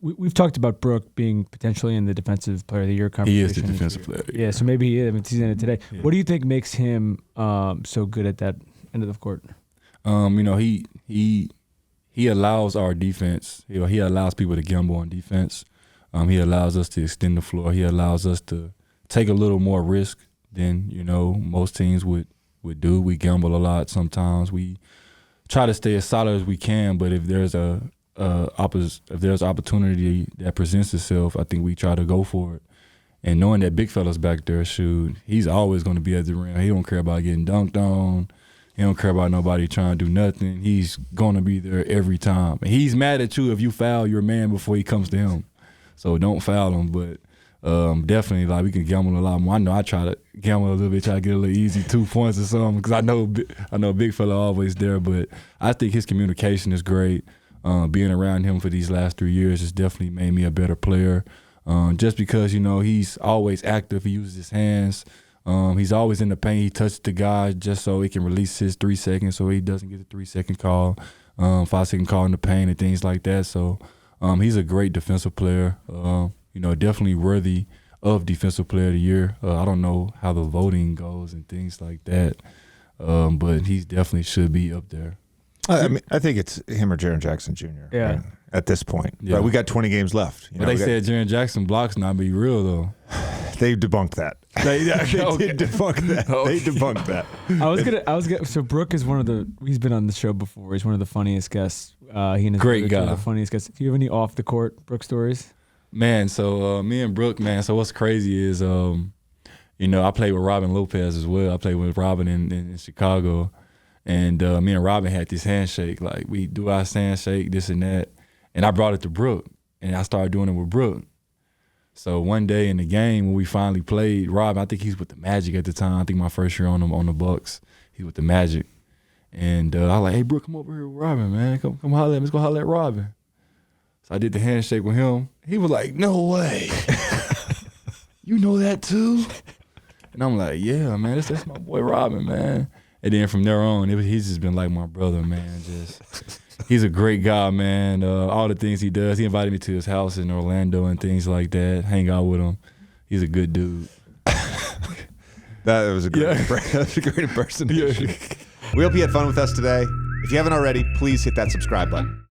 we've talked about Brook being potentially in the Defensive Player of the Year conversation. He is the Defensive Player of the Year. Yeah, so maybe he is. I mean, he's in it today. Yeah. What do you think makes him so good at that end of the court? He allows our defense. He allows people to gamble on defense. He allows us to extend the floor. He allows us to take a little more risk than most teams would do. We gamble a lot sometimes. We try to stay as solid as we can, but if there's opportunity that presents itself, I think we try to go for it. And knowing that big fella's back there, he's always going to be at the rim. He don't care about getting dunked on. He don't care about nobody trying to do nothing. He's going to be there every time. And he's mad at you if you foul your man before he comes to him. So don't foul him, but definitely, we can gamble a lot more. I know I try to gamble a little bit, try to get a little easy 2 points or something, because I know big fella always there. But I think his communication is great. Being around him for these last 3 years has definitely made me a better player. Just because he's always active, he uses his hands. He's always in the paint. He touches the guy just so he can release his 3 seconds, so he doesn't get the 3-second call, 5-second call in the paint and things like that. So he's a great defensive player. Definitely worthy of Defensive Player of the Year. I don't know how the voting goes and things like that, but he definitely should be up there. I think it's him or Jaren Jackson Jr. Yeah. Right, at this point. Yeah. But we got 20 games left. But they said Jaren Jackson blocks not be real, though. They debunked that. They did debunk that. Okay. They debunked that. I was gonna. So Brook is he's been on the show before. He's one of the funniest guests. He and his Great brother are guy. the funniest guests. Do you have any off the court Brook stories? Man, so me and Brook, man, so what's crazy is, I played with Robin Lopez as well. I played with Robin in Chicago. And me and Robin had this handshake. Like, we do our handshake, this and that. And I brought it to Brook, and I started doing it with Brook. So one day in the game when we finally played, Robin, I think he's with the Magic at the time. I think my first year on the Bucks, he with the Magic. And I was like, hey, Brook, come over here with Robin, man. Come holler at him. Let's go holler at Robin. So I did the handshake with him. He was like, no way. You know that too? And I'm like, yeah, man, that's my boy Robin, man. And then from there on, he's just been like my brother, man. He's a great guy, man. All the things he does. He invited me to his house in Orlando and things like that. Hang out with him. He's a good dude. That was a great impersonation. We hope you had fun with us today. If you haven't already, please hit that subscribe button.